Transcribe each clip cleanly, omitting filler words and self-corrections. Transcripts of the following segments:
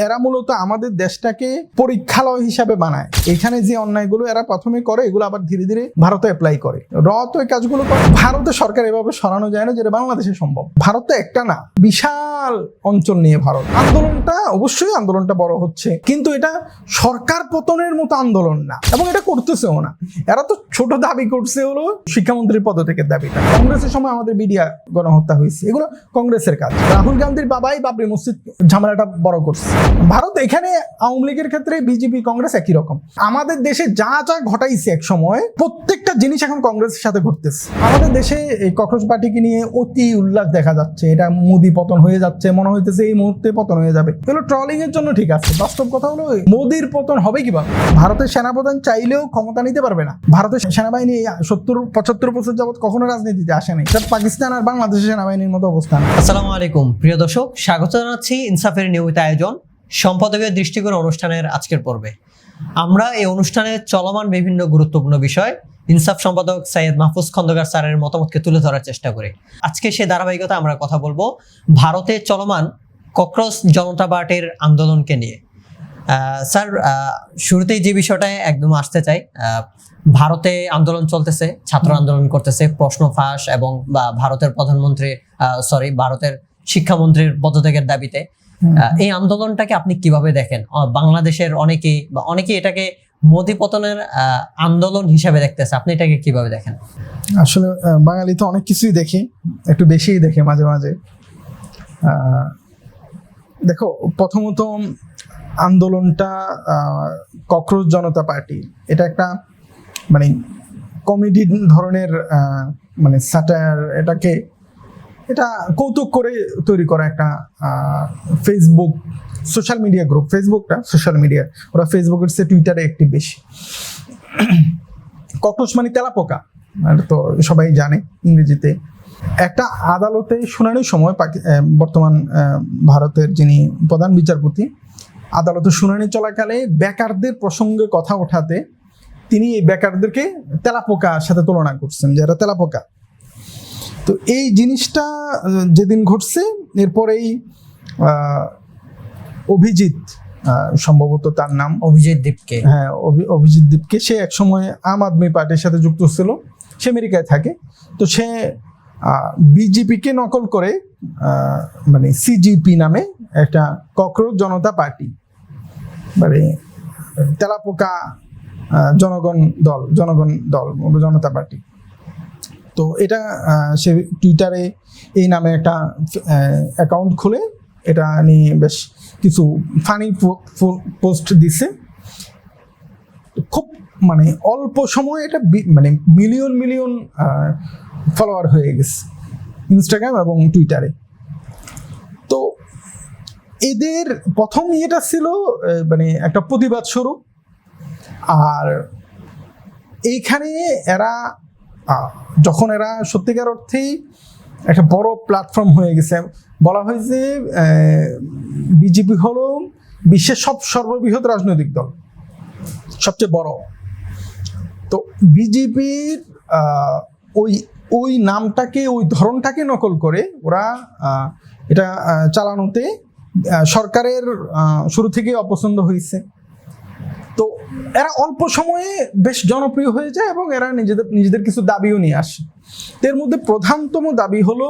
এরা মূলত আমাদের দেশটাকে পরীক্ষালয় হিসাবে বানায়। এখানে যে অন্যায়গুলো এরা প্রথমে করে এগুলো আবার ধীরে ধীরে ভারতে অ্যাপ্লাই করে। তো এই কাজগুলো করে ভারতে সরকার এভাবে সরানো যায় না, যেটা বাংলাদেশে সম্ভব। ভারত তো একটা না, বিশাল অঞ্চল নিয়ে ভারত। অবশ্যই আন্দোলনটা বড় হচ্ছে, কিন্তু এটা সরকার পতনের মতো আন্দোলন না, এবং এটা করতেছেও না। এরা তো ছোট দাবি করছে হলো শিক্ষামন্ত্রীর পদত্যাগের দাবিটা। কংগ্রেসের সময় আমাদের বিডিআ গণহত্যা হয়েছে, এগুলো কংগ্রেসের কাজ। রাহুল গান্ধীর বাবাই বাবরি মসজিদ ঝামেলাটা বড় করছে। ভারত এখানে আওয়ামী লীগের ক্ষেত্রে বিজেপি কংগ্রেস একই রকম। আমাদের দেশে যা যা ঘটাইছে এক সময়, প্রত্যেকটা জিনিস এখন কংগ্রেসের সাথে ঘটতেছে। আমাদের দেশে এই ককরোচ পার্টিকে নিয়ে অতি উল্লাস দেখা যাচ্ছে, এটা মোদি পতন হয়ে যাচ্ছে, মনে হইতেছে এই মুহূর্তে পতন হয়ে যাবে। এগুলো ট্রলিং এর জন্য ঠিক আছে, বাস্তব কথা হলো মোদির পতন হবে কিভাবে? ভারতের সেনাপ্রধান চাইলেও ক্ষমতা নিতে পারবে না। ভারতের সেনাবাহিনী 70-75 বছর যাবত কখনো রাজনীতিতে আসেনি। এটা পাকিস্তান আর বাংলাদেশের সেনাবাহিনীর মতো অবস্থান। আসসালামু আলাইকুম প্রিয় দর্শক, স্বাগত জানাচ্ছি ইনসাফের নিয়মিত আয়োজন সম্পাদকীয় দৃষ্টিকোণ অনুষ্ঠানের আজকের পর্বে। আমরা এই অনুষ্ঠানে চলমান বিভিন্ন গুরুত্বপূর্ণ বিষয় ইনসাফ সম্পাদক সৈয়দ মাহফুজ খন্দকার স্যারের মতামতকে তুলে ধরার চেষ্টা করি। আজকে সেই ধারাবাহিকতা আমরা কথা বলবো ভারতে চলমান ককরোচ জনতা পার্টির আন্দোলনকে নিয়ে। স্যার, শুরুতেই যে বিষয়টায় একদম আসতে চাই, ভারতে আন্দোলন চলতেছে, ছাত্র আন্দোলন করতেছে প্রশ্ন ফাঁস এবং ভারতের ভারতের শিক্ষামন্ত্রীর পদত্যাগের দাবিতে। এই আন্দোলনটাকে আপনি কিভাবে দেখেন? বাংলাদেশের অনেকে এটাকে মোদি পতনের আন্দোলন হিসাবে দেখতেছে, আপনি এটাকে কিভাবে দেখেন? আসলে বাঙালি তো অনেক কিছুই দেখে, একটু বেশিই দেখে মাঝে মাঝে। দেখো, প্রথমত আন্দোলনটা ককরোচ জনতা পার্টি, এটা একটা কমেডি ধরনের স্যাটায়ার। এটা কৌতুক করে তৈরি করা একটা ফেসবুক সোশ্যাল মিডিয়া গ্রুপ। ফেসবুকটা সোশ্যাল মিডিয়া, ওরা ফেসবুকের চেয়ে টুইটারে একটি বেশি। ককরোচ মানে তেলাপোকা, তো সবাই জানে ইংরেজিতে। একটা আদালতে শুনানির সময় বর্তমান ভারতের যিনি প্রধান বিচারপতি, আদালতে শুনানি চলাকালে বেকারদের প্রসঙ্গে কথা ওঠাতে তিনি এই বেকারদেরকে তেলাপোকার সাথে তুলনা করছেন, যারা তেলাপোকা। তো এই জিনিসটা যেদিন ঘটছে, এরপরেই অভিজিৎ, সম্ভবত তার নাম অভিজিৎ দীপকে, সে একসময় আম আদমি পার্টির সাথে যুক্ত ছিল, সে আমেরিকায় থাকে। তো সে বিজেপিকে নকল করে সিজিপি নামে একটা ককরোচ জনতা পার্টি, তেলাপোকা জনগণ দল জনতা পার্টি। তো এটা সে টুইটারে এই নামে একটা অ্যাকাউন্ট খুলে এটা নিয়ে বেশ কিছু ফানি পোস্ট দিছে। খুব অল্প সময়ে এটা মিলিয়ন ফলোয়ার হয়ে গেছে ইনস্টাগ্রাম এবং টুইটারে। তো এদের প্রথম ইয়েটা ছিল একটা প্রতিবাদ স্বরূপ। আর এইখানে যখন এরা সত্যিকার অর্থেই একটা বড় প্ল্যাটফর্ম হয়ে গেছে, বলা হয় যে বিজেপি হলো বিশ্বের সর্ববৃহৎ রাজনৈতিক দল, সবচেয়ে বড়। তো বিজেপির ওই নামটাকে, ওই ধরনটাকে নকল করে ওরা এটা চালানোতে সরকারের শুরু থেকেই অপছন্দ হয়েছে। তো এরা অল্প সময়ে বেশ জনপ্রিয় হয়ে যায় এবং এরা নিজেদের কিছু দাবিও নিয়ে আসে। এর মধ্যে প্রধানতম দাবি হলো,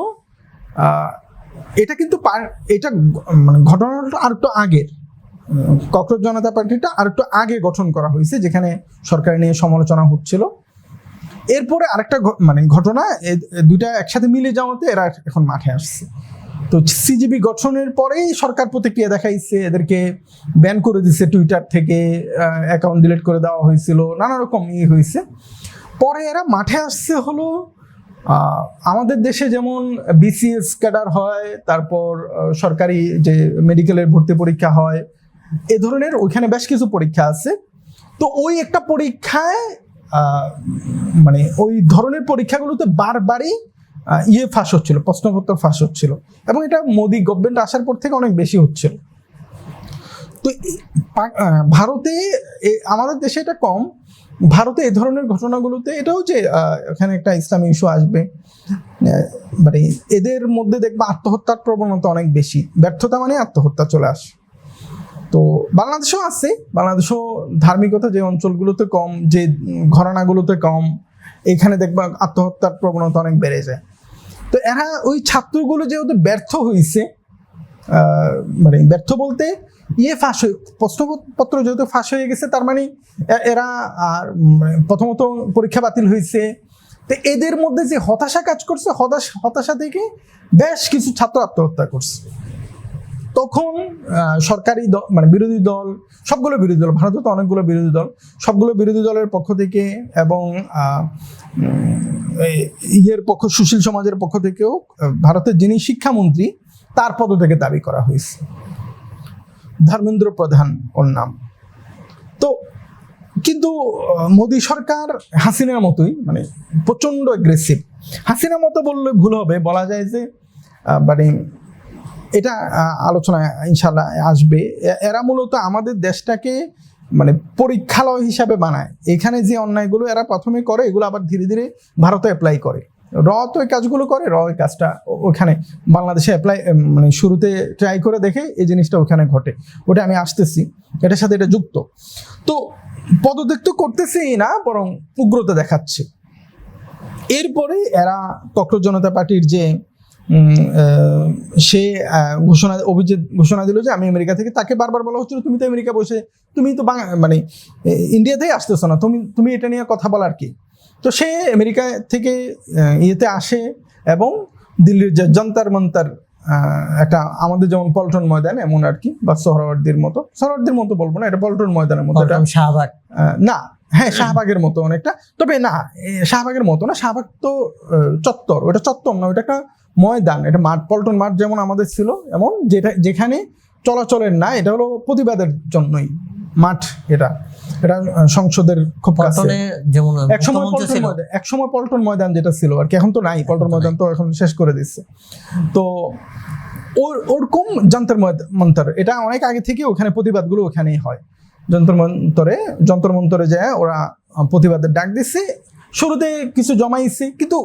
এটা কিন্তু ঘটনাটা আর একটু আগের, ককরোচ জনতা পার্টিটা আর একটু আগে গঠন করা হয়েছে, যেখানে সরকার নিয়ে সমালোচনা হচ্ছিল। এরপরে আরেকটা ঘটনা, দুইটা একসাথে মিলে যাওয়াতে এরা এখন মাঠে আসছে। তো সিজিবি গঠনের পরেই সরকার প্রতিক্রিয়া দেখাইছে, এদেরকে ব্যান করে দিচ্ছে টুইটার থেকে, অ্যাকাউন্ট ডিলিট করে দেওয়া হয়েছিল, নানা রকম হয়েছে। পরে এরা মাঠে আসছে হলো, আমাদের দেশে যেমন বিসিএস ক্যাডার হয়, তারপর সরকারি যে মেডিকেলের ভর্তি পরীক্ষা হয়, এ ধরনের ওইখানে বেশ কিছু পরীক্ষা আছে। তো ওই একটা পরীক্ষায় ওই ধরনের পরীক্ষাগুলোতে বারবারই ফাঁস হচ্ছিল, প্রশ্নপত্র ফাঁস হচ্ছিল, এবং এটা মোদি গভর্নমেন্ট আসার পর থেকে অনেক বেশি হচ্ছিল। তো ভারতে, আমাদের দেশে এটা কম, ভারতে এই ধরনের ঘটনাগুলোতে এটাও যে এখানে একটা ইসলামী ইস্যু আসবে, এদের মধ্যে দেখবা আত্মহত্যার প্রবণতা অনেক বেশি, ব্যর্থতা মানে আত্মহত্যা চলে আসে। তো বাংলাদেশেও আছে, বাংলাদেশেও ধার্মিকতা যে অঞ্চলগুলোতে কম, যে ঘরানাগুলোতে কম, এখানে দেখবা আত্মহত্যার প্রবণতা অনেক বেড়ে যায়। তো এরা ওই ছাত্রগুলো যেহেতু ব্যর্থ হয়েছে, মানে ব্যর্থ বলতে ফাঁস প্রশ্নপত্র যেহেতু ফাঁস হয়ে গেছে, তার মানে এরা আর প্রথমত পরীক্ষা বাতিল হয়েছে। তো এদের মধ্যে যে হতাশা কাজ করছে, হতাশা থেকে বেশ কিছু ছাত্র আত্মহত্যা করছে। তখন সরকারি দল, মানে বিরোধী দল, সবগুলো বিরোধী দল, ভারতে তো অনেকগুলো বিরোধী দল, সবগুলো বিরোধী দলের পক্ষ থেকে এবং সুশীল সমাজের পক্ষ থেকেও ভারতের যিনি শিক্ষামন্ত্রী তার পদ থেকে দাবি করা হয়েছে, ধর্মেন্দ্র প্রধান ওর নাম। তো কিন্তু মোদী সরকার হাসিনার মতোই, মানে প্রচন্ড অ্যাগ্রেসিভ। হাসিনার মতো বললে ভুল হবে, বলা যায় যে মানে এটা আলোচনায় ইনশাল্লাহ আসবে। এরা মূলত আমাদের দেশটাকে মানে পরীক্ষালয় হিসাবে বানায়। এখানে যে অন্যায়গুলো এরা প্রথমে করে, এগুলো আবার ধীরে ধীরে ভারতে অ্যাপ্লাই করে। তো এই কাজগুলো করে, ওই কাজটা ওখানে বাংলাদেশে অ্যাপ্লাই, মানে শুরুতে ট্রাই করে দেখে এই জিনিসটা ওখানে ঘটে। ওটা আমি আসতেছি, এটার সাথে এটা যুক্ত। তো পদত্যাগ তো করতেছেই না, বরং উগ্রতা দেখাচ্ছে। এরপরে এরা ককরোচ জনতা পার্টির যে সে ঘোষণা দিল যে আমি আমেরিকা থেকে, তাকে বারবার বলা হচ্ছিল তুমি তো আমেরিকা বসে, তুমি তো মানে ইন্ডিয়াতেই আসতেছো না, তুমি এটা নিয়ে কথা বলার কি। তো সে আমেরিকা থেকে ইয়েতে আসে এবং দিল্লির যে যন্তর মন্তর, একটা আমাদের যেমন পল্টন ময়দান এমন আর কি, বা সোহরাওয়ার্দীর মতো বলবো না, এটা পল্টন ময়দানের মতো, শাহবাগ না, হ্যাঁ শাহবাগের মতো অনেকটা, তবে না শাহবাগের মতো না, শাহবাগ তো চত্বর, ওটা চত্বর না, ওটা একটা ময়দান, এটা মাঠ, পল্টন মাঠ যেমন আমাদের ছিল এমন, যেখানে চলাচলের না, এটা হলো প্রতিবাদের জন্যই মাঠ। এটা সংসদের খুব কাছে, যেমন একসময় পল্টন ময়দান যেটা ছিল আর কি, এখন তো নাই, পল্টন ময়দান তো এখন শেষ করে দিচ্ছে। তো ওরকম যন্তর মন্তর, এটা অনেক আগে থেকে ওখানে প্রতিবাদগুলো ওখানেই হয়। যন্তর মন্তরে যায় ওরা প্রতিবাদের ডাক দিচ্ছে। শুরুতে কিছু জমাইছে, কিন্তু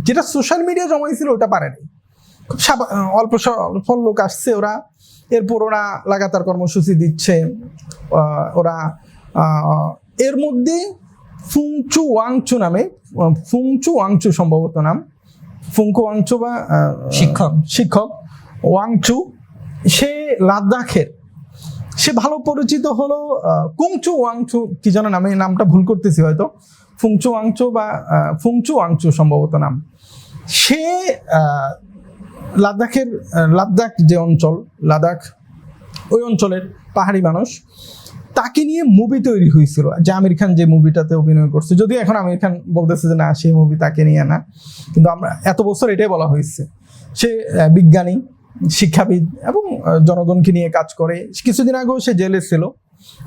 যেটা সোশ্যাল মিডিয়া জমাইছিল ওটা পারেনি, খুব অল্প লোক আসছে ওরা। এরপর ওরা লাগাতার কর্মসূচি দিচ্ছে। ওরা এর মধ্যে ফুংচু ওয়াংচু সম্ভবত নাম, ফুংকু ওয়াংচু বা শিক্ষক ওয়াংচু, সে লাদাখের, সে ভালো পরিচিত হলো কুংচু ওয়াংচু, কি যেন নামে, নামটা ভুল করতেছি হয়তো, ফুংচু ওয়াংচু সম্ভবত নাম। সে লাদাখ যে অঞ্চল, ওই অঞ্চলের পাহাড়ি মানুষ। তাকে নিয়ে মুভি তৈরি হয়েছিল, যে আমির খান যে মুভিটাতে অভিনয় করছে, যদিও এখন আমির খান বলতেছে যে না, সেই মুভি তাকে নিয়ে না, কিন্তু আমরা এত বছর এটাই বলা হয়েছে। সে বিজ্ঞানী, শিক্ষাবিদ এবং জনগণকে নিয়ে কাজ করে। কিছুদিন আগেও সে জেলে ছিল।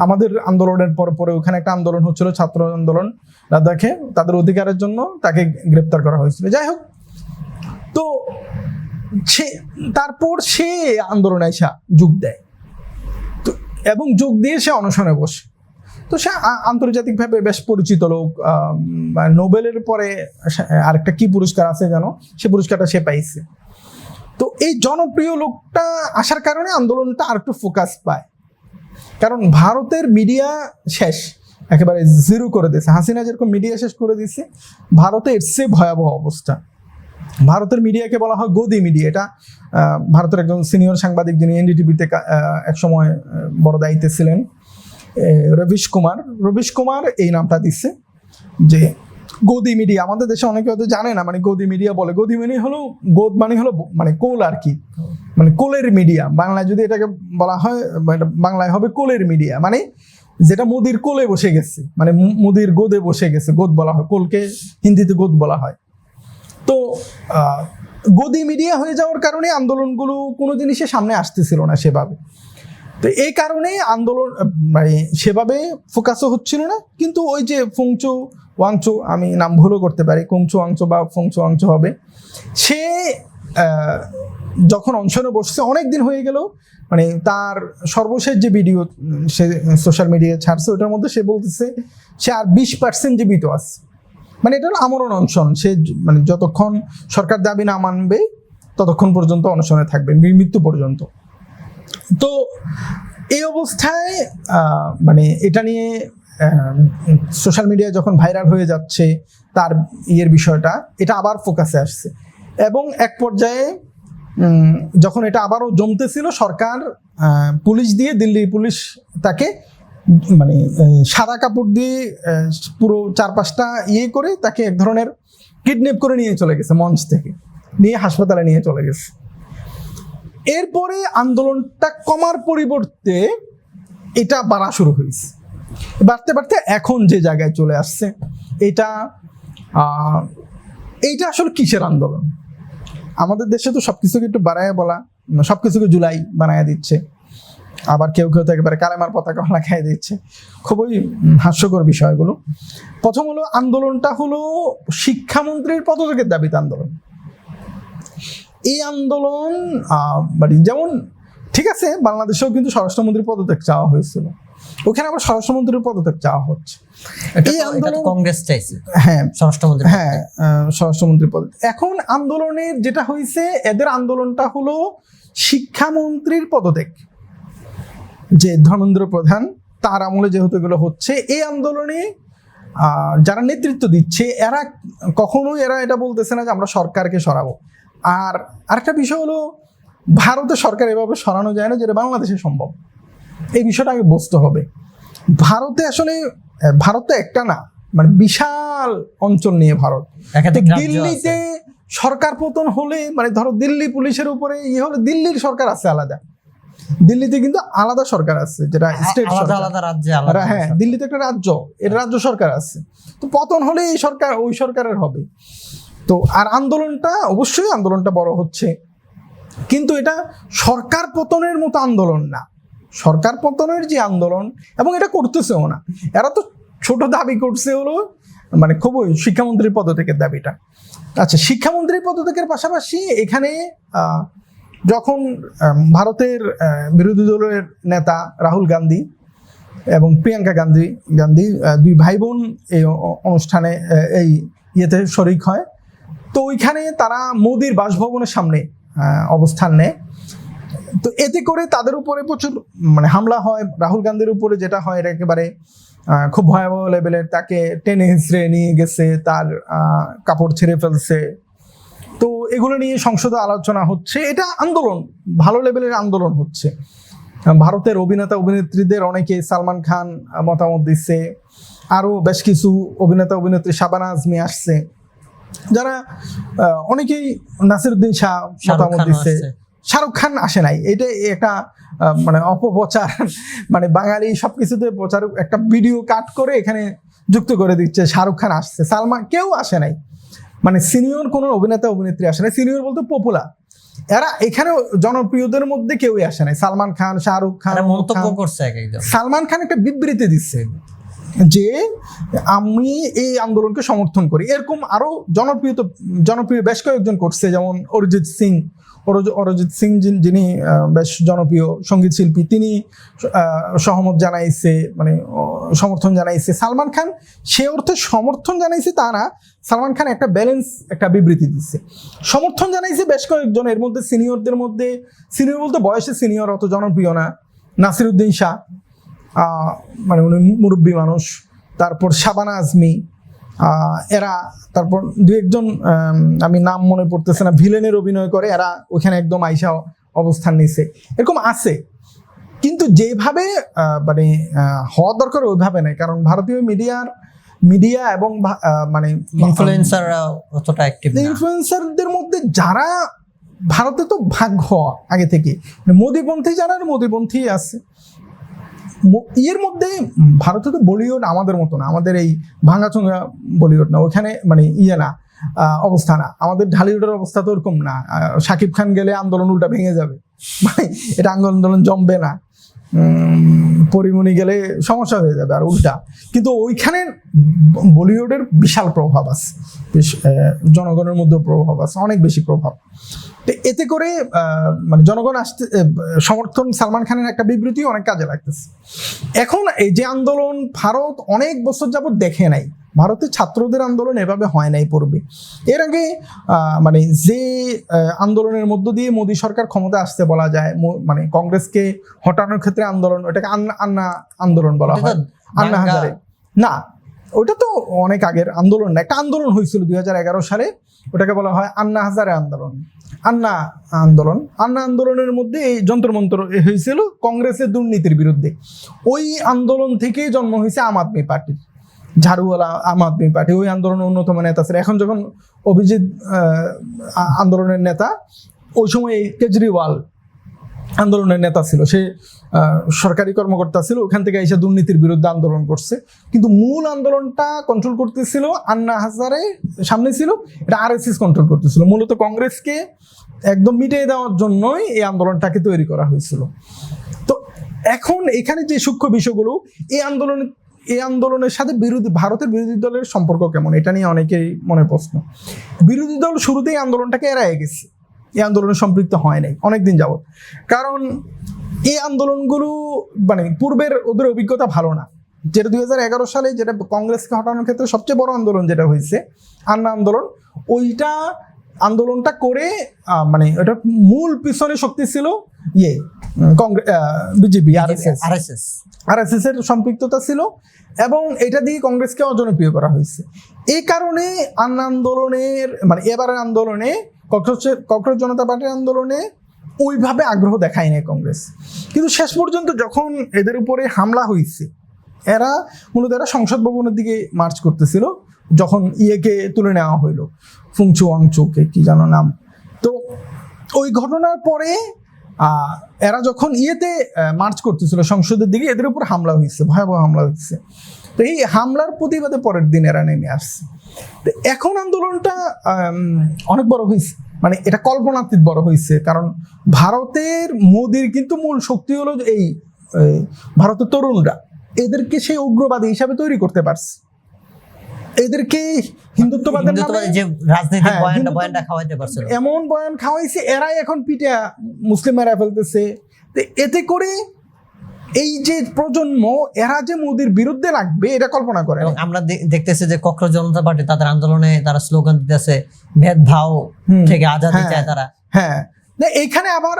আমাদের আন্দোলনের পরে ওখানে একটা আন্দোলন হচ্ছিল, ছাত্র আন্দোলন লাদাখে, তাদের অধিকারের জন্য তাকে গ্রেপ্তার করা হয়েছিল। যাই হোক, তো তারপর সে আন্দোলনে এসে যোগ দেয়, তো এবং যোগ দিয়ে সে অনশনে বসে। তো সে আন্তর্জাতিকভাবে বেশ পরিচিত লোক। নোবেলের পরে আরেকটা কি পুরস্কার আছে যেন, সে পুরস্কারটা সে পাইছে। তো এই জনপ্রিয় লোকটা আসার কারণে আন্দোলনটা আর একটু ফোকাস পায়, কারণ ভারতের মিডিয়া শেষ, একেবারে জিরো করে দিয়েছে। হাসিনা যেরকম মিডিয়া শেষ করে দিয়েছে, ভারতে এর চেয়ে ভয়াবহ অবস্থা। ভারতের মিডিয়াকে বলা হয় গদি মিডিয়া। এটা ভারতের একজন সিনিয়র সাংবাদিক, যিনি এনডিটিভিতে একসময় বড় দায়িত্বে ছিলেন, রবিশ কুমার এই নামটা দিচ্ছে যে গদি মিডিয়া। আমাদের দেশে অনেকে হয়তো জানে না, মানে গদি মিডিয়া বলে। গদি মিডিয়া হলো, গোদ মানে হলো মানে কোল আর কি, মানে কোলের মিডিয়া। বাংলায় যদি এটাকে বলা হয়, বাংলায় হবে কোলের মিডিয়া, মানে যেটা মোদির কোলে বসে গেছে, মানে মোদির গোদে বসে গেছে, গোদ বলা হয়, কোলকে হিন্দিতে গোদ বলা হয়। তো গদি মিডিয়া হয়ে যাওয়ার কারণে আন্দোলনগুলো কোনো জিনিসের সামনে আসতেছিল না সেভাবে। তো এই কারণে আন্দোলন মানে সেভাবে ফোকাসও হচ্ছিল না। কিন্তু ওই যে ফুংচু ওয়াংচু, আমি নাম ভুলও করতে পারি, কুংচু ওয়াংচু বা ফুংচু ওয়াংচু হবে, সে যখন অনশনে বসছে অনেক দিন হয়ে গেল, মানে তার সর্বশেষ যে ভিডিও সে সোশ্যাল মিডিয়ায় ছাড়ছে, ওটার মধ্যে সে বলতেছে সে আর 20% জীবিত আছে। মানে এটা হলো আমরণ অনশন। সে মানে যতক্ষণ সরকার দাবি না মানবে ততক্ষণ পর্যন্ত অনশনে থাকবে, মৃত্যু পর্যন্ত। তো এই অবস্থায় মানে এটা নিয়ে সোশ্যাল মিডিয়ায় যখন ভাইরাল হয়ে যাচ্ছে তার বিষয়টা, এটা আবার ফোকাসে আসছে এবং এক পর্যায়ে যখন এটা আবারও জমতেছিল, সরকার পুলিশ দিয়ে, দিল্লি পুলিশ তাকে মানে সাদা কাপড় দিয়ে পুরো 4-5টা করে তাকে এক ধরনের কিডন্যাপ করে নিয়ে চলে গেছে, মঞ্চ থেকে নিয়ে হাসপাতালে নিয়ে চলে গেছে। এরপরে আন্দোলনটা কমার পরিবর্তে এটা বাড়া শুরু হয়েছে, বাড়তে বাড়তে এখন যে জায়গায় চলে আসছে। এইটা আসলে কিসের আন্দোলন? আমাদের দেশে তো সবকিছুকে একটু বাড়ায় বলা, সবকিছুকে জুলাই বানায় দিচ্ছে, আবার কেউ কেউ তো একেবারে কালেমার পতাকা লাগাই দিচ্ছে। খুবই হাস্যকর বিষয়গুলো। প্রথম হলো, আন্দোলনটা হলো শিক্ষামন্ত্রীর পদত্যাগের দাবিতে আন্দোলন। এই আন্দোলন মানে যেমন ঠিক আছে, বাংলাদেশেও কিন্তু স্বরাষ্ট্রমন্ত্রীর পদত্যাগ চাওয়া হয়েছিল, ওখানে আবার স্বরাষ্ট্রমন্ত্রীর পদত্যাগ চাওয়া হচ্ছে। এই আন্দোলন কংগ্রেস চাইছে, হ্যাঁ স্বরাষ্ট্রমন্ত্রী, হ্যাঁ স্বরাষ্ট্রমন্ত্রীর পদত্যাগ। এখন আন্দোলনের যেটা হয়েছে, এদের আন্দোলনটা হলো শিক্ষামন্ত্রীর পদত্যাগ, যে ধর্মেন্দ্র প্রধান তার আমলে যেহেতু এগুলো হচ্ছে। এই আন্দোলনে যারা নেতৃত্ব দিচ্ছে এরা কখনোই এটা বলতেছে না যে আমরা সরকারকে সরাবো। আর আরেকটা বিষয় হলো, ভারতের সরকার এভাবে সরানো যায় না যেটা বাংলাদেশে সম্ভব। এই বিষয়টা আগে বুঝতে হবে। ভারতে আসলে ভারত তো একটা না, মানে বিশাল অঞ্চল নিয়ে ভারত। দিল্লিতে সরকার পতন হলে, মানে ধরো দিল্লি পুলিশের উপরে হলে, দিল্লির সরকার আছে আলাদা, দিল্লিতে কিন্তু আলাদা সরকার আছে, যেটা স্টেট আলাদা রাজ্যে আলাদা। হ্যাঁ, দিল্লিতে একটা রাজ্য, এর রাজ্য সরকার আছে। তো পতন হলে এই সরকার ওই সরকারের হবে। তো আর আন্দোলনটা অবশ্যই আন্দোলনটা বড় হচ্ছে, কিন্তু এটা সরকার পতনের মতো আন্দোলন না। সরকার পতনের যে আন্দোলন, এবং এটা করতেছেও না, এরা তো ছোট দাবি করছে হলো মানে খুবই শিক্ষামন্ত্রীর পদত্যাগের দাবিটা। আচ্ছা, শিক্ষামন্ত্রীর পদত্যাগের পাশাপাশি এখানে যখন ভারতের বিরোধী দলের নেতা রাহুল গান্ধী এবং প্রিয়াঙ্কা গান্ধী দুই ভাই বোন এই অনুষ্ঠানে এই শরিক হয়, তো ওইখানে তারা মোদির বাসভবনের সামনে অবস্থান নেয়। তো এতে করে তাদের উপরে প্রচুর মানে হামলা হয়। রাহুল গান্ধীর উপরে যেটা হয়, এটা একেবারে খুব ভয়াবহ লেভেলের। তাকে টেনে হিঁচড়ে নিয়ে গেছে, তার কাপড় ছেড়ে ফেলছে। তো এগুলো নিয়ে সংসদে আলোচনা হচ্ছে। এটা আন্দোলন, ভালো লেভেলের আন্দোলন হচ্ছে। ভারতের অভিনেতা অভিনেত্রীদের অনেকে, সালমান খান মতামত দিচ্ছে, আরও বেশ কিছু অভিনেতা অভিনেত্রী, শাবানা আজমি আসছে, যারা অনেকেই, নাসিরুদ্দিন শাহ মতামত দিচ্ছে। শাহরুখ খান আসে নাই, এটা একটা মানে অপপ্রচার, মানে বাঙালি সবকিছুতে প্রচার, একটা ভিডিও কাট করে এখানে যুক্ত করে দিচ্ছে শাহরুখ খান আসছে, সালমান, কেউ আসে নাই। মানে সিনিয়র কোনো অভিনেতা অভিনেত্রী আসে নাই, সিনিয়র বলতে পপুলার, এরা এখানে জনপ্রিয়দের মধ্যে কেউই আসে নাই। সালমান খান, শাহরুখ খান মন্তব্য করছে। সালমান খান একটা বিবৃতি দিচ্ছে যে আমি এই আন্দোলনকে সমর্থন করি। এরকম আরো জনপ্রিয় বেশ কয়েকজন করছে, যেমন অরিজিৎ সিং যিনি বেশ জনপ্রিয় সঙ্গীত শিল্পী, তিনি সহমত জানাইছে, মানে সমর্থন জানাইছে। সালমান খান সে অর্থে সমর্থন জানাইছে তা না, সালমান খান একটা ব্যালেন্স একটা বিবৃতি দিচ্ছে। সমর্থন জানাইছে বেশ কয়েকজন, এর মধ্যে সিনিয়রদের মধ্যে, সিনিয়র বলতে বয়সে সিনিয়র, অত জনপ্রিয় না, নাসিরুদ্দিন শাহ, মানে উনি মুরব্বী মানুষ, তারপর শাবানা আজমি, এরা, তারপর দু একজন আমি নাম মনে পড়তেছে না, ভিলেনের অভিনয় করে, এরা ওইখানে একদম আইসা অবস্থান নিছে। এরকম আছে, কিন্তু যেভাবে মানে হওয়া দরকার ওইভাবে নেই। কারণ ভারতীয় মিডিয়া এবং মানে ইনফ্লুয়েন্সারদের মধ্যে যারা, ভারতে তো ভাগ হওয়া আগে থেকে, মোদিপন্থী যারা মোদিপন্থী আছে। এর মধ্যে ভারতে তো বলিউড আমাদের মতো না, আমাদের এই ভাঙাচোঙা বলিউড না, ওখানে মানে না অবস্থা না। আমাদের ঢালিউডের অবস্থা তো ওরকম না, শাকিব খান গেলে আন্দোলন উল্টা ভেঙে যাবে, মানে এটা আন্দোলন জমবে না, পরিমণি গেলে সমস্যা হয়ে যাবে আর উল্টা। কিন্তু ওইখানে বলিউডের বিশাল প্রভাব আছে, জনগণের মধ্যে প্রভাব আছে, অনেক বেশি প্রভাব। তো এতে করে মানে জনগণ সমর্থন, সালমান খানের একটা বিবৃতি অনেক কাজে লাগতেছে। এখন এই যে আন্দোলন, ভারত অনেক বছর যাবত দেখে নাই, ভারতের ছাত্রদের আন্দোলন এভাবে হয় নাই পূর্বে। এর আগে মানে যে আন্দোলনের মধ্য দিয়ে মোদী সরকার ক্ষমতা আসতে বলা যায়, মানে কংগ্রেসকে হটানোর ক্ষেত্রে আন্দোলন, ওটাকে আন্না আন্দোলন বলা হয়। আন্না হাজারে না, ওটা তো অনেক আগের আন্দোলন না, একটা আন্দোলন হয়েছিল 2011 সালে, ওটাকে বলা হয় আন্না হাজারে আন্দোলন। আন্না আন্দোলনের মধ্যে এই যন্ত্রমন্ত্র হয়েছিল কংগ্রেসের দুর্নীতির বিরুদ্ধে। ওই আন্দোলন থেকে জন্ম হয়েছে আম আদমি পার্টির, ঝাড়ুওয়ালা আম আদমি পার্টি। ওই আন্দোলনের অন্যতম নেতা ছিল। এখন যখন অভিজিৎ আন্দোলনের নেতা, ওই সময় কেজরিওয়াল আন্দোলনের নেতা ছিল, সে সরকারি কর্মকর্তা ছিল, ওখান থেকে এসে দুর্নীতির বিরুদ্ধে আন্দোলন করছে। কিন্তু মূল আন্দোলনটা কন্ট্রোল করতেছিল আন্না হাজারে, সামনে ছিল এটা আরএসএস কন্ট্রোল করতেছিল। মূলত কংগ্রেসকে একদম মিটিয়ে দেওয়ার জন্যই এই আন্দোলনটাকে তৈরি করা হয়েছিল। তো এখন এখানে যে সূক্ষ্ম বিষয়গুলো, এই আন্দোলনের সাথে ভারতের বিরোধী দলের সম্পর্ক কেমন, এটা নিয়ে অনেকেই মনে প্রশ্ন। বিরোধী দল শুরুতেই আন্দোলনটাকে এড়ায় গেছে, এই আন্দোলনে সম্পৃক্ত হয় নাই অনেকদিন যাবত। কারণ এই আন্দোলনগুলো মানে পূর্বের ওদের অভিজ্ঞতা ভালো না। যেটা 2011 সালে যেটা কংগ্রেসকে হটানোর ক্ষেত্রে সবচেয়ে বড় আন্দোলন যেটা হয়েছে আন্না আন্দোলন, ওইটা আন্দোলনটা করে মানে ওটা মূল পিছনে শক্তি ছিল বিজেপি, আরএসএস এর সম্পৃক্ততা ছিল, এবং এটা দিয়ে কংগ্রেসকে অজনপ্রিয় করা হয়েছে। এই কারণে আন্না আন্দোলনের মানে এবারের আন্দোলনে ককরোচ জনতা পার্টির আন্দোলনে ওইভাবে আগ্রহ দেখায় নাই কংগ্রেস। কিন্তু শেষ পর্যন্ত যখন এদের উপরে হামলা হয়েছে, মূলত এরা সংসদ ভবনের দিকে মার্চ করতেছিল, যখন ইয়েকে তুলে নেওয়া হইলো, ফুংচু ওয়াংচুকে কি যেন নাম। তো ওই ঘটনার পরে এরা যখন মার্চ করতেছিল সংসদের দিকে, এদের উপর হামলা হয়েছে, ভয়াবহ হামলা হয়েছে। তো এই হামলার প্রতিবাদে পরের দিন এরা নেমে আসছে। তো এখন আন্দোলনটা অনেক বড় হয়েছে, মানে এটা কল্পনাতীত বড় হয়েছে। কারণ ভারতের মোদির কিন্তু মূল শক্তি হলো এই ভারতের তরুণরা, এদেরকে সেই উগ্রবাদী হিসাবে তৈরি করতে পারছে। এদেরকে হিন্দুত্ববাদের যে রাজনৈতিক বয়ানটা খাওয়াইতে পারছে, এমন বয়ান খাওয়াইছে, এরাই এখন পিঠে মুসলিম মেরা ফেলতেছে। এতে করে এই যে প্রজন্ম, এরা যে মোদির বিরুদ্ধে লাগবে এটা কল্পনা করে। আমরা দেখতেছি যে ককরোচ জনতা পার্টি তাদের আন্দোলনে তারা স্লোগান দিতেছে ভেদভাব থেকে আজাদি চায় তারা। হ্যাঁ, এইখানে আবার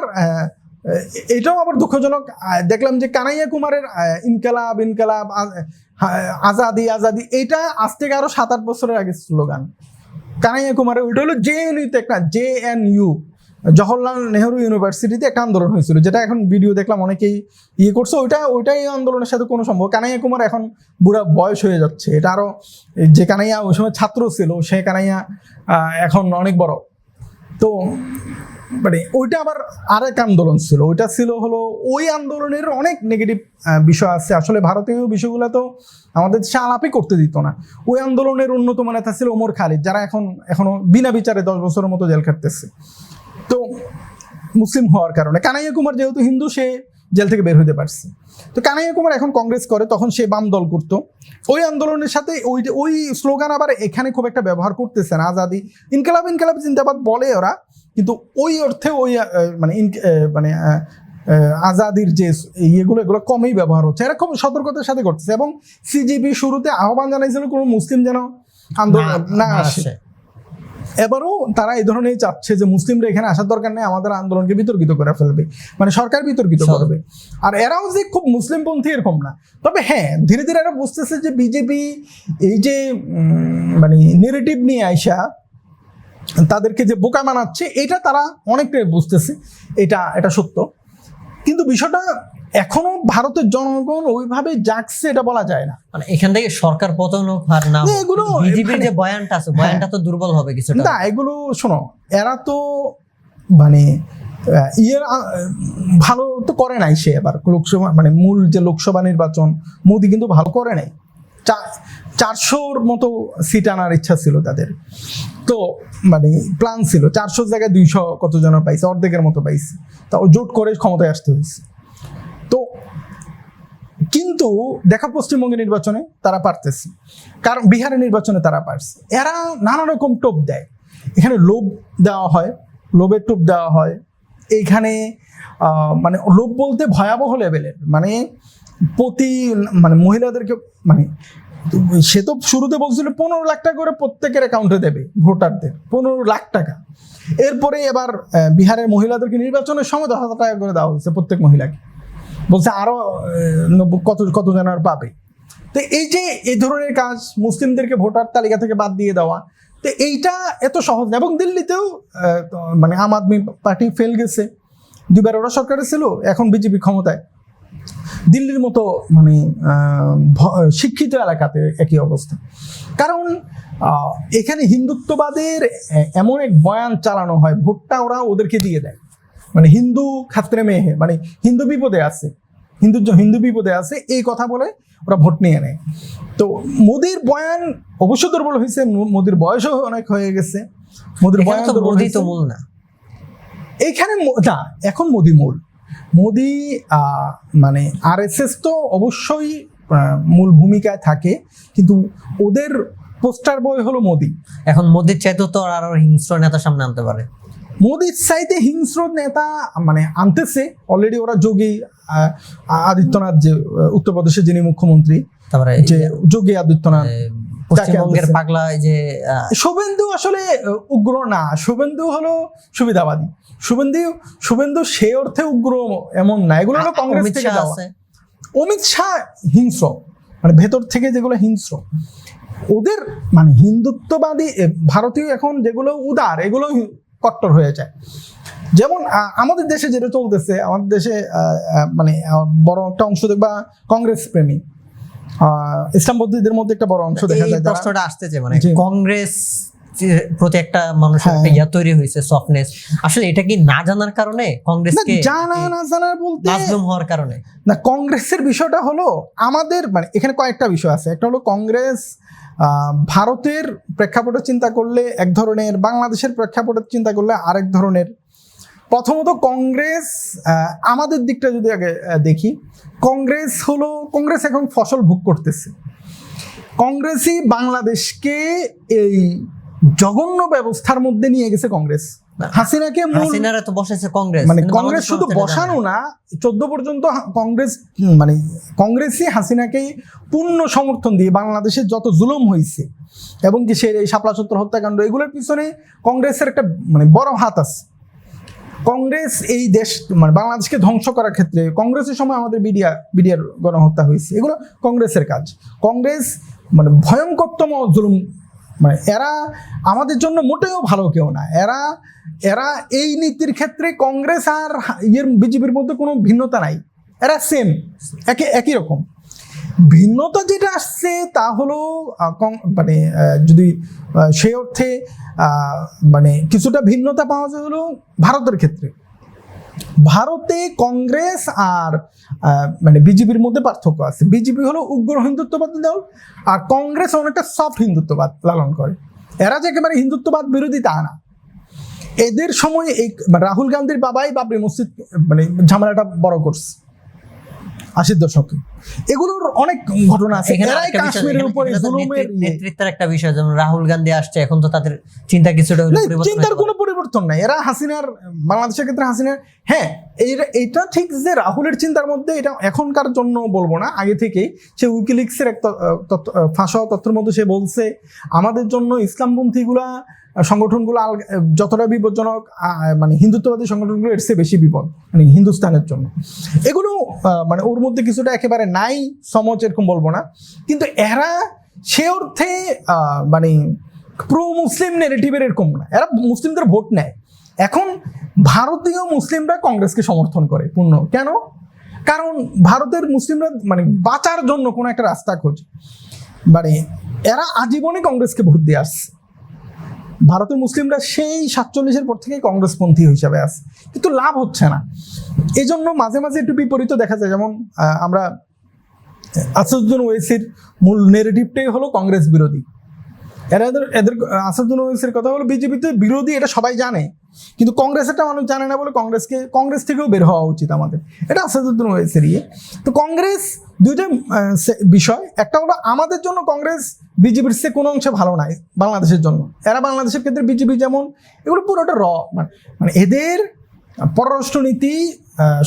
এটাও আবার দুঃখজনক দেখলাম যে কানাইয়া কুমারের ইনকালাব আজাদি, এটা আজ থেকে আরো 7-8 বছরের আগে স্লোগান। কানাইয়া কুমারের ওইটা হলো জেএনইউতে একটা JNU, জওহরলাল নেহরু ইউনিভার্সিটিতে একটা আন্দোলন হয়েছিল, যেটা এখন ভিডিও দেখলাম অনেকেই করছে। ওইটাই আন্দোলনের সাথে কোনো সম্ভব। কানাইয়া কুমার এখন বুড়া বয়স হয়ে যাচ্ছে, এটা আরো যে কানাইয়া ওই সময় ছাত্র ছিল, সে কানাইয়া এখন অনেক বড়। তো মানে ওইটা আবার আরেক আন্দোলন ছিল, ওইটা ছিল হলো ওই আন্দোলনের অনেক নেগেটিভ বিষয় আছে। আসলে ভারতীয় বিষয়গুলো তো আমাদের দেশে আলাপই করতে দিত না। ওই আন্দোলনের অন্যতম নেতা ছিল ওমর খালিদ, যারা এখনো বিনা বিচারে 10 বছরের মতো জেল খাটতেছে। তো মুসলিম হওয়ার কারণে কানাইয়া কুমার যেহেতু হিন্দু, সে জেল থেকে বের হতে পারছে। তো কানাইয়া কুমার এখন কংগ্রেস করে, তখন সে বাম দল করতো। ওই আন্দোলনের সাথে ওই স্লোগান আবার এখানে খুব একটা ব্যবহার করতেছে না। আজাদি, ইনকালাব জিন্দাবাদ বলে ওরা, কিন্তু ওই অর্থে ওই মানে আজাদির যে এগুলো কমই ব্যবহার হচ্ছে। এরা খুব সতর্কতার সাথে করতেছে। এবং সিজিবি শুরুতে আহ্বান জানাইছিল কোনো মুসলিম যেন আন্দোলন না আসে। এবারও তারা এই ধরনের চাচ্ছে যে মুসলিমরা এখানে আসার দরকার নেই, আমাদের আন্দোলনকে বিতর্কিত করে ফেলবে, মানে সরকার বিতর্কিত করবে। আর এরাও যে খুব মুসলিমপন্থী এরকম না। তবে হ্যাঁ, ধীরে ধীরে এরা বুঝতেছে যে বিজেপি এই যে মানে নেগেটিভ নিয়ে আইসা তাদেরকে যে বোকা বানাচ্ছে, এটা তারা অনেকটাই বুঝতেছে, এটা সত্য। কিন্তু বিষয়টা এখনো ভারতের জনগণ ওইভাবে জাগছে এটা বলা যায় না। মানে এখান থেকে সরকার পতন আর না, এগুলো বিজেপির যে বয়ানটা আছে, বয়ানটা তো দুর্বল হবে কিছুটা। না, এগুলো শোনো, এরা তো মানে ভালো তো করে নাই। সে এবার লোকসভা মানে মূল যে লোকসভা নির্বাচন, মোদি কিন্তু ভালো করে নাই। 400-র মতো সিট আনার ইচ্ছা ছিল তাদের, তো মানে প্ল্যান ছিল 400 জায়গায় 200 কত জন পাইছে, অর্ধেকের মতো পাইছে। তা জোট করে ক্ষমতায় আসতে হয়েছে। তো কিন্তু দেখা পশ্চিমবঙ্গের নির্বাচনে তারা পারতেছে, কারণ বিহারের নির্বাচনে তারা পারছে। এরা নানা রকম টোপ দেয়, এখানে লোভ দেওয়া হয়, লোভের টোপ দেওয়া হয় এইখানে। মানে লোভ বলতে ভয়াবহ লেভেলের, মানে মহিলাদেরকে মানে তো সে তো শুরুতে বলছিল 15 লাখ টাকা করে প্রত্যেকের অ্যাকাউন্টে দেবে ভোটারদের, 15 লাখ টাকা। এরপরে এবার বিহারের মহিলাদেরকে নির্বাচনের সময় 10,000 টাকা করে দেওয়া হয়েছে প্রত্যেক মহিলাকে, বলছে আরো কত জনের পাবে। তো এই যে এই ধরনের কাজ, মুসলিমদেরকে ভোটার তালিকা থেকে বাদ দিয়ে দেওয়া, তো এইটা এত সহজ না। এবং দিল্লিতেও মানে আম আদমি পার্টি ফেল গেছে, 2বার ওরা সরকারে ছিল, এখন বিজেপি ক্ষমতায়। দিল্লির মতো মানে শিক্ষিত এলাকাতে একই অবস্থা। কারণ এখানে হিন্দুত্ববাদের এমন এক বয়ান চালানো হয়, ভোটটা ওরা ওদেরকে দিয়ে দেয়, মানে হিন্দু খাতরে মেয়ে, মানে হিন্দু বিপদে আছে, হিন্দু বিপদে আছে এই কথা বলে ওরা ভোট নিয়ে নেয়। তো মোদির বয়ান অবশ্য দুর্বল হয়েছে, মোদির বয়সও অনেক হয়ে গেছে, মোদির বয়ান তো মূল না এইখানে না, এখন মোদি মূল। মোদি মানে আরএসএস তো অবশ্যই মূল ভূমিকায় থাকে, কিন্তু ওদের পোস্টার বয় হলো মোদি। এখন মোদির চাইতে তো আরো হিংস্র নেতা সামনে আনতে পারে। মোদির চাইতে হিংস্র নেতা মানে আনতেছে অলরেডি ওরা। যোগী আদিত্যনাথ, যে উত্তরপ্রদেশের যিনি মুখ্যমন্ত্রী, তারপরে যে যোগী আদিত্যনাথ, পশ্চিমবঙ্গের পাগলা যে শুভেন্দু আসলে উগ্র না, শুভেন্দু হলো সুবিধাবাদী। শুভেন্দু সে অর্থে উগ্র এমন না, এগুলো হলো কংগ্রেস থেকে যাওয়া। অমিত শাহ হিংস্র, মানে ভেতর থেকে যেগুলো হিংস্র, ওদের মানে হিন্দুত্ববাদী ভারতীয় এখন যেগুলো উদার, এগুলো কট্টর হয়ে যায়। যেমন আমাদের দেশে যেটা চলতেছে, আমাদের দেশে মানে বড় একটা অংশ দেখবা কংগ্রেস প্রেমী, ইসলামপন্থীদের মধ্যে একটা বড় অংশ দেখা যায়। প্রশ্নটা আসতেছে মানে কংগ্রেস প্রতি একটা মানুষের একটা ইয়া তৈরি হয়েছে, সফটনেস। আসলে এটা কি না জানার কারণে, কংগ্রেসকে না জানার বলতে মাজলুম হওয়ার কারণে না? কংগ্রেসের বিষয়টা হলো আমাদের মানে এখানে কয়েকটা বিষয় আছে। একটা হলো কংগ্রেস ভারতের প্রেক্ষাপটে চিন্তা করলে এক ধরনের, বাংলাদেশের প্রেক্ষাপটে চিন্তা করলে আরেক ধরনের। প্রথমত কংগ্রেস, আমাদের দিকটা যদি আগে দেখি, কংগ্রেস এখন ফসল ভোগ করতেছে। কংগ্রেসই বাংলাদেশকে এই জঘন্য ব্যবস্থার মধ্যে নিয়ে গেছে কংগ্রেস। হাসিনাকে হাসিনারা তো বসেছে কংগ্রেস, মানে কংগ্রেস শুধু বসানো না, 14 পর্যন্ত কংগ্রেস মানে কংগ্রেসই হাসিনাকে পূর্ণ সমর্থন দিয়ে বাংলাদেশের যত জুলুম হয়েছে এবং কি সে শাপলা চত্বর হত্যাকাণ্ড, এগুলোর পিছনে কংগ্রেসের একটা মানে বড় হাত আছে। কংগ্রেস এই দেশ মানে বাংলাদেশকে ধ্বংস করার ক্ষেত্রে, কংগ্রেসের সময় আমাদের বিডিআর গণহত্যা হয়েছে, এগুলো কংগ্রেসের কাজ। কংগ্রেস মানে ভয়ঙ্করতম জুলুম, মানে এরা আমাদের জন্য মোটেও ভালো কেউ না। এরা এই নীতির ক্ষেত্রে কংগ্রেস আর বিজেপির মধ্যে কোনো ভিন্নতা নাই, এরা সেম, একই রকম। ভিন্নতা যেটা আসছে তা হলো মানে যদি সেই অর্থে মানে কিছুটা ভিন্নতা পাওয়া যায় হলো ভারতের ক্ষেত্রে। ভারতে কংগ্রেস আর মানে বিজেপির মধ্যে পার্থক্য আছে। বিজেপি হলো উগ্র হিন্দুত্ববাদী দল, আর কংগ্রেস অনেকটা সফট হিন্দুত্ববাদ লালন করে। এরা যে একেবারে হিন্দুত্ববাদ বিরোধী তা না। এদের সময় এই রাহুল গান্ধীর বাবাই বাবরি মসজিদ মানে ঝামেলাটা বড় করছে 80-র দশকে। এগুলোর অনেক ঘটনা আছে। এরাই কাশ্মীরের উপরে জুলুমের নেতৃত্বের একটা বিষয়, যেমন রাহুল গান্ধী আসছে, এখন তো তাদের চিন্তা কিছুটা চিন্তার কোনো পরিবর্তন নাই। এরা হাসিনার, বাংলাদেশের ক্ষেত্রে হাসিনার, হ্যাঁ এইটা ঠিক যে রাহুলের চিন্তার মধ্যে, এটা এখনকার জন্য বলবো না, আগে থেকেই সে উইকিলিক্সের এক ফাঁস হওয়া তথ্যের মধ্যে সে বলছে আমাদের জন্য ইসলামপন্থীগুলা সংগঠনগুলো যতটা বিপজ্জনক, মানে হিন্দুত্ববাদী সংগঠনগুলো এর চেয়ে বেশি বিপদ মানে হিন্দুস্তানের জন্য। এগুলো মানে ওর মধ্যে কিছুটা একেবারে নাই সমচ এরকম বলবো না, কিন্তু এরা সে অর্থে মানে প্রো মুসলিম নেগেটিভের এরকম না। এরা মুসলিমদের ভোট নেয়। এখন ভারতীয় মুসলিমরা কংগ্রেসকে সমর্থন করে পূর্ণ। কেন? কারণ ভারতের মুসলিমরা মানে বাঁচার জন্য কোনো একটা রাস্তা খোঁজে। মানে এরা আজীবনে কংগ্রেসকে ভোট দিয়ে আসছে। ভারতের মুসলিমরা সেই 47-এর পর থেকে কংগ্রেসপন্থী হিসাবে আছে, কিন্তু লাভ হচ্ছে না। এই জন্য মাঝে মাঝে একটু বিপরীত দেখা যায়। যেমন আমরা আসাদুদ্দিন ওয়েসির মূল নেগেটিভটাই হলো কংগ্রেস বিরোধী। এদের আসাদুদ্দিন ওয়েসির কথা হলো বিজেপিতে বিরোধী, এটা সবাই জানে, কিন্তু কংগ্রেসেরটা মানুষ জানে না বলে কংগ্রেস থেকেও বের হওয়া উচিত আমাদের, এটা আসাদুদ্দিন ওয়েসির ইয়ে। তো কংগ্রেস দুইটা বিষয়, একটা হলো আমাদের জন্য কংগ্রেস বিজেপির চেয়ে কোনো অংশে ভালো নাই বাংলাদেশের জন্য। এরা বাংলাদেশের ক্ষেত্রে বিজেপি যেমন, এগুলো পুরোটা মানে এদের পররাষ্ট্রনীতি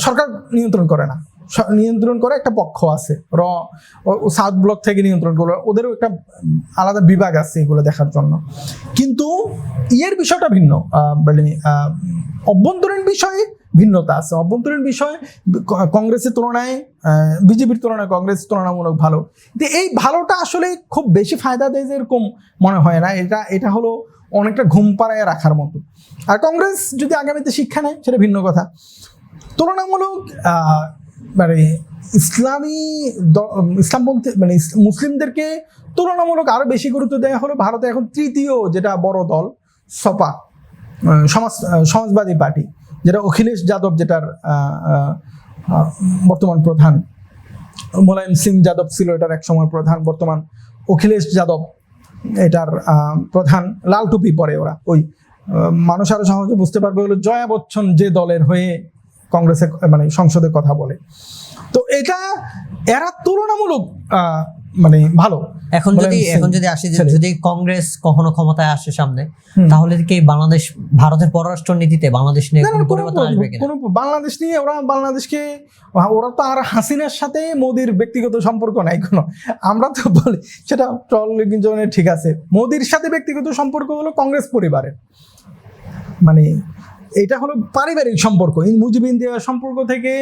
সরকার নিয়ন্ত্রণ করে না, নিয়ন্ত্রণ করে একটা পক্ষ আছে, সাউথ ব্লক থেকে নিয়ন্ত্রণ করে, ওদেরও একটা আলাদা বিভাগ আছে এগুলো দেখার জন্য। কিন্তু ইয়ের বিষয়টা ভিন্ন, মানে অভ্যন্তরীণ বিষয়ে ভিন্নতা আছে। অভ্যন্তরীণ বিষয়ে কংগ্রেসের তুলনায়, বিজেপির তুলনায় কংগ্রেস তুলনামূলক ভালো, কিন্তু এই ভালোটা আসলে খুব বেশি ফায়দা দেয় যে এরকম মনে হয় না। এটা হলো অনেকটা ঘুম পাড়ায় রাখার মতো। আর কংগ্রেস যদি আগামীতে শিক্ষা নেয় সেটা ভিন্ন কথা। তুলনামূলক মানে ইসলামপন্থী মানে মুসলিমদেরকে তুলনামূলক আরো বেশি গুরুত্ব দেওয়া হলো ভারতে এখন তৃতীয় যেটা বড় দল সপা, সমাজবাদী পার্টি, যেটা অখিলেশ যাদব, যেটার বর্তমান প্রধান। মোলায়েম সিং যাদব ছিল এটার এক সময় প্রধান, বর্তমান অখিলেশ যাদব এটার প্রধান। লাল টুপি পরে ওরা, ওই মানুষ আরো সহজে বুঝতে পারবে হলো জয়া বচ্চন যে দলের হয়ে কংগ্রেসে মানে সংসদে কথা বলে। তো এরা তুলনামূলক মানে ভালো। এখন যদি আসি যদি কংগ্রেস কখনো ক্ষমতায় আসে সামনে, তাহলে কি ভারতের পররাষ্ট্র নীতিতে বাংলাদেশ নিয়ে কোনো পরিবর্তন আসবে কিনা? কোনো বাংলাদেশ নিয়ে ওরা তো আর হাসিনার সাথে মোদির ব্যক্তিগত সম্পর্ক নাই কোনো। আমরা তো বলি সেটা ঠিক আছে, মোদির সাথে ব্যক্তিগত সম্পর্ক হলো কংগ্রেস পরিবারের, মানে এটা হলো পারিবারিক সম্পর্ক। মুজিব ইন্ডিয়া সম্পর্ক থেকে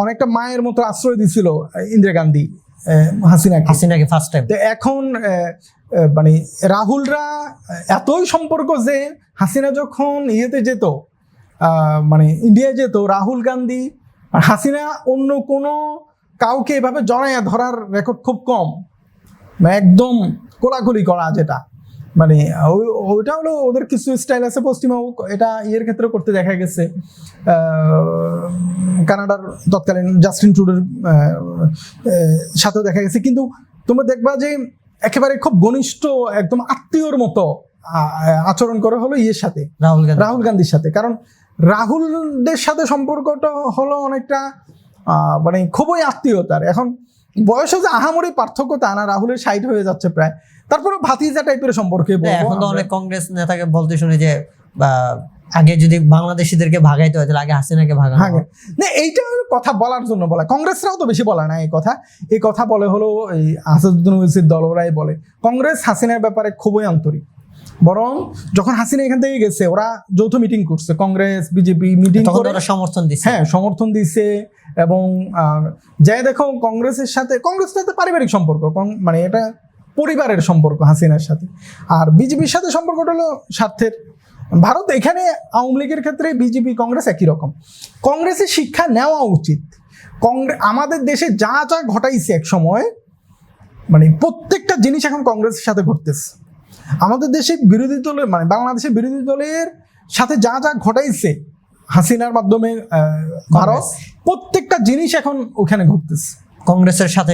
অনেকটা মায়ের মতো আশ্রয় দিছিল ইন্দিরা গান্ধী হাসিনাকে ফার্স্ট টাইম। এখন রাহুলরা এতই সম্পর্ক যে হাসিনা যখন ইয়েতে যেত, ইন্ডিয়া যেত, রাহুল গান্ধী আর হাসিনা অন্য কোনো কাউকে এভাবে জড়াইয়া ধরার রেকর্ড খুব কম, একদম কোলাকুলি করা, যেটা ওইটা হলো ওদের কিছু স্টাইল আছে পশ্চিমা, এটা ইয়ের ক্ষেত্রে করতে দেখা গেছে। কানাডার তৎকালীন জাস্টিন ট্রুডোর সাথেও দেখা গেছে। কিন্তু তোমরা দেখবা যে একেবারে খুব ঘনিষ্ঠ একদম আত্মীয়র মতো আচরণ করা হলো ইয়ের সাথে, রাহুল গান্ধীর সাথে। কারণ রাহুলদের সাথে সম্পর্কটা হলো অনেকটা খুবই আত্মীয়তার। এখন বয়সে যে আহামরি পার্থক্য তা না, রাহুলের 60 হয়ে যাচ্ছে প্রায়, তারপরে ভাতিজা টাইপের সম্পর্কে। এখন তো অনেক কংগ্রেস নেতাকে বলতে শুনি যে আগে যদি বাংলাদেশিদেরকে ভাগাইতে হয় তাহলে আগে হাসিনাকে ভাগানো। না, এইটা কথা বলার জন্য বলা, কংগ্রেসরাও তো বেশি বলে না এই কথা বলে হলো এই আসাদুদ্দিন ওয়াইসির দল, ওরাই বলে। কংগ্রেস হাসিনার ব্যাপারে খুবই আন্তরিক, বরং যখন হাসিনা এখান থেকে গেছে ওরা যৌথ মিটিং করছে, কংগ্রেস বিজেপি মিটিং করে সমর্থন দিচ্ছে। হ্যাঁ, সমর্থন দিচ্ছে। এবং যাই দেখো কংগ্রেসের সাথে পারিবারিক সম্পর্ক, এটা পরিবারের সম্পর্ক হাসিনার সাথে। আর বিজেপির সাথে সম্পর্কটা হলো স্বার্থের। ভারত এখানে আওয়ামী লীগের ক্ষেত্রে বিজেপি কংগ্রেস একই রকম। কংগ্রেসের শিক্ষা নেওয়া উচিত। আমাদের দেশে যা যা ঘটাইছে এক সময়, প্রত্যেকটা জিনিস এখন কংগ্রেসের সাথে ঘটতেছে। আমাদের দেশে বিরোধী দলের বাংলাদেশের বিরোধী দলের সাথে যা যা ঘটাইছে হাসিনার মাধ্যমে ভারত, প্রত্যেকটা জিনিস এখন ওখানে ঘটতেছে, কংগ্রেসের সাথে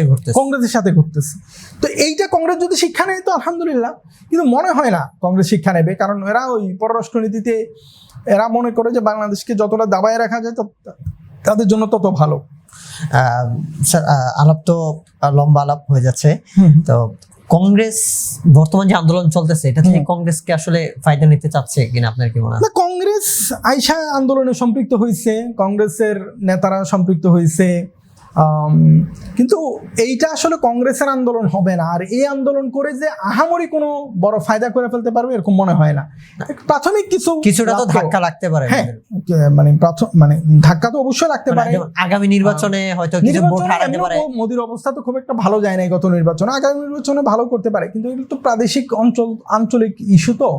ঘটতেছে। তো এইটা কংগ্রেস যদি শিক্ষা নেয় তো আলহামদুলিল্লাহ, কিন্তু মনে হয় না কংগ্রেস শিক্ষা নেবে। কারণ এরা ওই পররাষ্ট্রনীতিতে এরা মনে করে যে বাংলাদেশকে যতটা দাবায় রাখা যায় তাদের জন্য তত ভালো। স্যার, আলাপ তো লম্বা আলাপ হয়ে যাচ্ছে। তো কংগ্রেস বর্তমান যে আন্দোলন চলতেছে, এটা থেকে কংগ্রেসকে আসলে ফায়দা নিতে চাচ্ছে কিনা আপনার কি মনে হয়? কংগ্রেস আইসা আন্দোলনে সম্পৃক্ত হয়েছে, কংগ্রেসের নেতারা সম্পৃক্ত হয়েছে, কিন্তু এইটা আসলে কংগ্রেসের আন্দোলন হবে না। আর এই আন্দোলন করে যে আহামরি কোনো বড় ফায়দা করে ফেলতে পারবে এরকম মনে হয় না। প্রাথমিক কিছুটা তো ধাক্কা লাগতে পারে। হ্যাঁ, ধাক্কা তো অবশ্যই লাগতে পারে। আগামী নির্বাচনে হয়তো কিছু ভোট হারাতে পারে। মোদির অবস্থা তো খুব একটা ভালো যায় না গত নির্বাচনে, আগামী নির্বাচনে ভালো করতে পারে। কিন্তু এগুলো তো প্রাদেশিক আঞ্চলিক ইস্যু, তো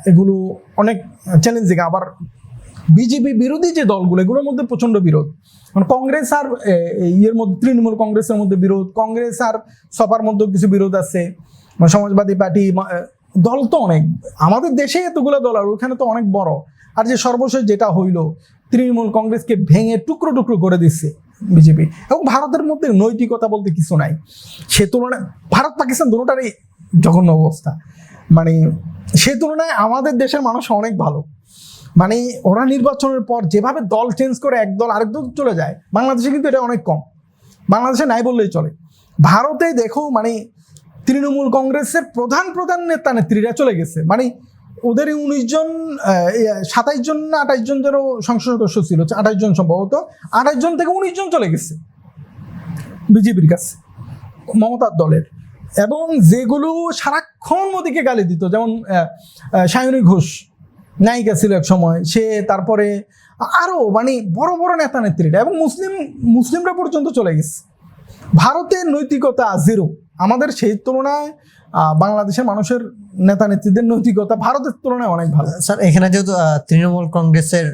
এগুলো অনেক চ্যালেঞ্জিং। আবার বিজেপি বিরোধী যে দলগুলো, এগুলোর মধ্যে প্রচন্ড বিরোধ। কংগ্রেস আর ইয়ের মধ্যে, তৃণমূল কংগ্রেসের মধ্যে বিরোধ, কংগ্রেস আর সপার মধ্যে কিছু বিরোধ আছে। সমাজবাদী পার্টি দল তো অনেক, আমাদের দেশে এতগুলো দল, আর ওখানে তো অনেক বড়। আর যে সর্বশেষ যেটা হইলো, তৃণমূল কংগ্রেসকে ভেঙে টুকরো টুকরো করে দিচ্ছে বিজেপি। এবং ভারতের মধ্যে নৈতিকতা বলতে কিছু নাই। সে তুলনায় ভারত পাকিস্তান দুটোটারই জঘন্য অবস্থা। সে তুলনায় আমাদের দেশের মানুষ অনেক ভালো। ওরা নির্বাচনের পর যেভাবে দল চেঞ্জ করে এক দল আরেক দল চলে যায়, বাংলাদেশে কিন্তু এটা অনেক কম। বাংলাদেশে নাই বললেই চলে। ভারতে দেখো তৃণমূল কংগ্রেসের প্রধান নেতা নেত্রীরা চলে গেছে। ওদেরই 19 জন 27 জন না 28 জন যেন সংসদ সদস্য ছিল, 28 জন সম্ভবত, 28 জন থেকে 19 জন চলে গেছে বিজেপির কাছে, মমতার দলের। এবং যেগুলো সারাক্ষণ মোদিকে গালি দিত, যেমন সায়নী ঘোষ নায়িকা ছিল এক সময়, সে, তারপরে আরো মানে বড় বড় নেতা নেত্রীরা, এবং মুসলিমরা পর্যন্ত চলে গেছে। ভারতের নৈতিকতা জিরো। আমাদের সেই তুলনায় বাংলাদেশের মানুষের নেতা নেত্রীদের নৈতিকতা ভারতের তুলনায় অনেক ভালো। স্যার, এখানে যেহেতু তৃণমূল কংগ্রেসের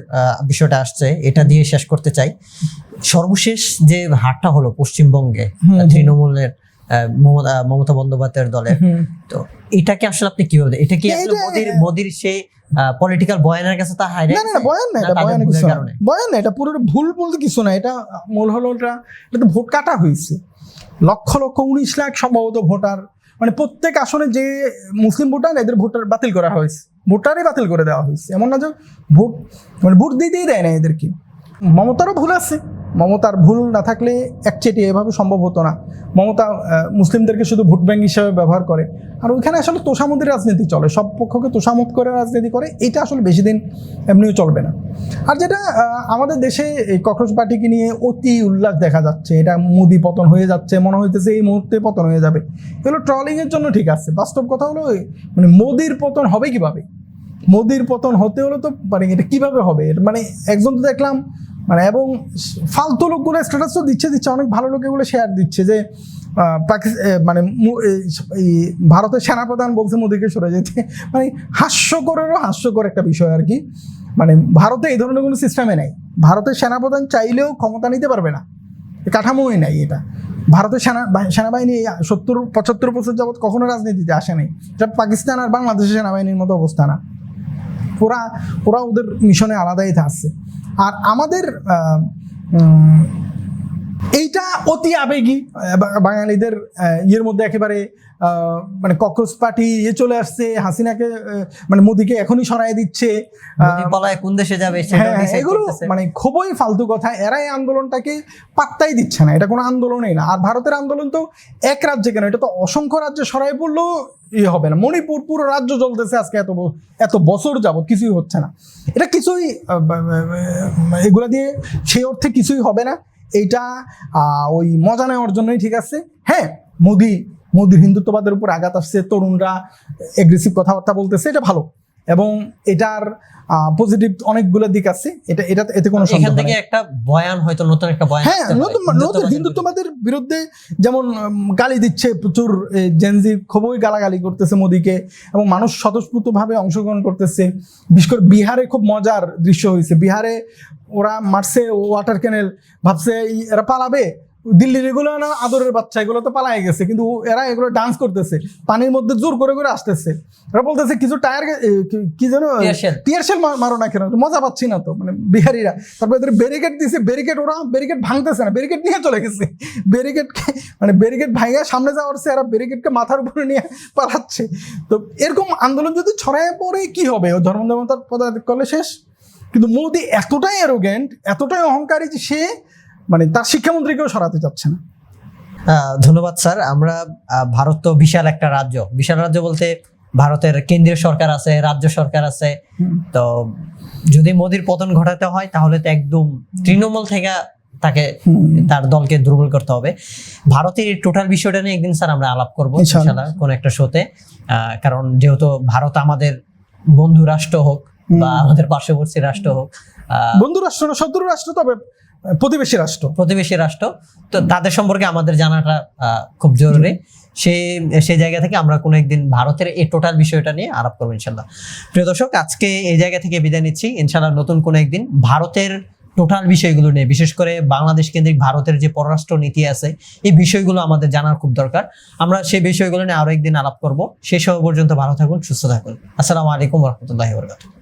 বিষয়টা আসছে, এটা দিয়ে শেষ করতে চাই। সর্বশেষ যে হারটা হলো পশ্চিমবঙ্গে তৃণমূলের মমতা বন্দ্যোপাধ্যায়ের দলের, তো এটাকে আসলে আপনি কিভাবে, এটা কি মোদির সেই পলিটিক্যাল বয়ানের কাছে তা হাইরে? না, বয়ান না, এটা বয়ান কিছু না, বয়ান না, এটা পুরো ভুল বলতে কিছু না। এটা মূল হলো এটা তো ভোট কাটা হয়েছে, লক্ষ লক্ষ 19 লাখ সম্ভবত ভোটার, মানে প্রত্যেক আসনে যে মুসলিম ভোটার, এদের ভোটার বাতিল করা হয়েছে, ভোটারই বাতিল করে দেওয়া হয়েছে। এমন না যে ভোট মানে ভোট দিতেই দেয় না এদেরকে। মমতারও ভুল আছে, মমতার ভুল না থাকলে একচেটিয়া এভাবে সম্ভব হতো না। মমতা মুসলিমদেরকে শুধু ভোট ব্যাংক হিসাবে ব্যবহার করে, আর ওইখানে আসলে তোষামতির রাজনীতি চলে, সব পক্ষকে তোষামত করে রাজনীতি করে। এটা আসলে বেশি দিন এমনিও চলবে না। আর যেটা আমাদের দেশে এই ককরোচ পার্টিকে নিয়ে অতি উল্লাস দেখা যাচ্ছে, এটা মোদি পতন হয়ে যাচ্ছে, মনে হইতেছে এই মুহূর্তে পতন হয়ে যাবে, এগুলো ট্রলিংয়ের জন্য ঠিক আছে। বাস্তব কথা হলো মানে মোদির পতন হবে কিভাবে? মোদির পতন হতে হলে তো মানে এটা কিভাবে হবে? মানে একজন তো দেখলাম মানে, এবং ফালতু লোকগুলো স্ট্যাটাসও দিচ্ছে, অনেক ভালো লোক এগুলো শেয়ার দিচ্ছে যে মানে ভারতের সেনাপ্রধান বলছে মোদিকে সরে যেতে, মানে হাস্যকর একটা বিষয় আর কি। মানে ভারতে এই ধরনের কোনো সিস্টেমে নাই। ভারতের সেনাপ্রধান চাইলেও ক্ষমতা নিতে পারবে না, কাঠামোই নাই এটা। ভারতের সেনাবাহিনী 70-75 বছর যাবৎ কখনো রাজনীতিতে আসে নাই। এটা পাকিস্তান আর বাংলাদেশের সেনাবাহিনীর মতো অবস্থা না। ওরা ওদের মিশনে আলাদাই থাকছে। আর আমাদের এইটা অতি আবেগী বাঙালিদের ইয়ের মধ্যে একেবারে মানে ককরোচ পার্টি চলে আসছে, হাসিনাকে মানে মোদিকে এখনই সরাই দিচ্ছে, কোন দেশে যাবে, এগুলো মানে খুবই ফালতু কথা। এরা এই আন্দোলনটাকে পাত্তাই দিচ্ছে না, এটা কোনো আন্দোলনই না। আর ভারতের আন্দোলন তো এক রাজ্যে কেন, এটা তো অসংখ্য রাজ্যে সরাই পড়লেও হবে না। মণিপুর পুরো রাজ্য চলতেছে আজকে, এত বছর যাবত কিছুই হচ্ছে না। এটা কিছুই এগুলা দিয়ে সেই অর্থে কিছুই হবে না। এইটা ওই মজা নেওয়ার জন্যই ঠিক আছে। হ্যাঁ, মোদির হিন্দুত্ববাদের উপর আঘাত আসছে, তরুণরা এগ্রেসিভ কথাবার্তা বলতেছে, এটা ভালো, এবং এটার পজিটিভ অনেকগুলো দিক আছে। এতে কোনো এখান থেকে একটা বয়ান, হয়তো নতুন একটা বয়ান, হ্যাঁ, নতুন হিন্দুত্ববাদের বিরুদ্ধে যেমন গালি দিচ্ছে প্রচুর, জেনজি খুবই গালাগালি করতেছে মোদিকে, এবং মানুষ স্বতঃস্ফূর্তভাবে অংশগ্রহণ করতেছে। বিশেষ করে বিহারে খুব মজার দৃশ্য হয়েছে। বিহারে ওরা মারছে ওয়াটার ক্যানেল, ভাবছে এরা পালাবে, দিল্লির এগুলো না আদরের বাচ্চা, এগুলো তো পালাই গেছে, কিন্তু এরা এগুলো ডান্স করতেছে, পানির মধ্যে জোর করে আসতেছে। এরা বলতেছে কিছু টায়ার কি যেন টিয়ার শেল মারো না কেন, মজা পাচ্ছি না তো, মানে বিহারিরা। তারপর এদের ব্যারিকেড দিয়েছে, ওরা ব্যারিকেড ভাঙতেছে না, ব্যারিকেড নিয়ে চলে গেছে। ব্যারিকেড ভাঙা সামনে যাওয়ার চেয়ে এরা ব্যারিকেডকে মাথার উপরে নিয়ে পালাচ্ছে। তো এরকম আন্দোলন যদি ছড়ায় পড়ে কি হবে? ও ধর্মদেবতার পদাধিক করলে শেষ। কিন্তু মোদি এতটাই অ্যারোগেন্ট, এতটাই অহংকারী যে সে মানে তার শিক্ষামন্ত্রীকেও সরাতে চাচ্ছে না। ধন্যবাদ স্যার। আমরা ভারত তো বিশাল একটা রাজ্য, বিশাল রাজ্য বলতে ভারতের কেন্দ্রীয় সরকার আছে, রাজ্য সরকার আছে। তো যদি মোদির পতন ঘটাতে হয় তাহলে তো একদম তৃণমূল থেকে তাকে, তার দলকে দুর্বল করতে হবে। ভারতের এই টোটাল বিষয়টা নিয়ে একদিন স্যার আমরা আলাপ করবো ইনশাআল্লাহ কোন একটা শোতে। কারণ যেহেতু ভারত আমাদের বন্ধু রাষ্ট্র হোক বা আমাদের পার্শ্ববর্তী রাষ্ট্র হোক, বন্ধু রাষ্ট্র না, শত্রু রাষ্ট্র, তবে প্রতিবেশী রাষ্ট্র, তো তাদের সম্পর্কে আমাদের জানাটা খুব জরুরি। সেই জায়গা থেকে আমরা কোনো একদিন ভারতের এই টোটাল বিষয়টা নিয়ে আলাপ করবো ইনশাল্লাহ। প্রিয় দর্শক, আজকে এই জায়গা থেকে বিদায় নিচ্ছি। ইনশাল্লাহ নতুন কোনো একদিন ভারতের টোটাল বিষয়গুলো নিয়ে, বিশেষ করে বাংলাদেশ কেন্দ্রিক ভারতের যে পররাষ্ট্র নীতি আছে, এই বিষয়গুলো আমাদের জানার খুব দরকার। আমরা সেই বিষয়গুলো নিয়ে আরো একদিন আলাপ করবো। সেই সময় পর্যন্ত ভালো থাকুন, সুস্থ থাকুন। আসসালামু আলাইকুম ওয়া রাহমাতুল্লাহি ওয়া বারাকাতুহু।